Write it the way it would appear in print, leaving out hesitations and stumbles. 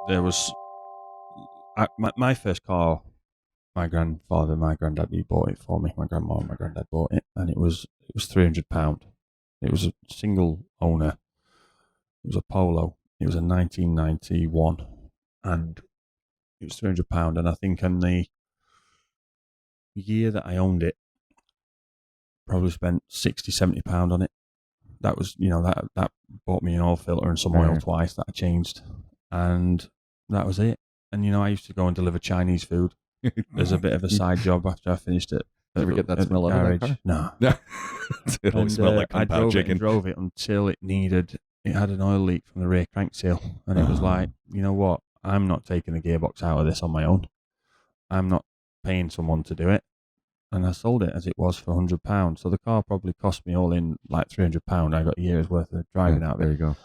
There was my first car. My grandfather, my granddad, he bought it for me. My grandma and my granddad bought it, and it was £300. It was a single owner. It was a Polo. It was a 1991, and it was £300. And I think in the year that I owned it, probably spent 60, £70 on it. That was, that bought me an oil filter and some oil twice that I changed, and that was it. And I used to go and deliver Chinese food as a bit of a side job after I finished it. Did we get that smell out of that car? No. Yeah. It always smelled like I compound drove chicken. it and drove it until it had an oil leak from the rear crank seal. And it was like, you know what? I'm not taking the gearbox out of this on my own. I'm not paying someone to do it. And I sold it as it was for £100. So the car probably cost me all in like £300. I got a year's worth of driving out of it. There you go.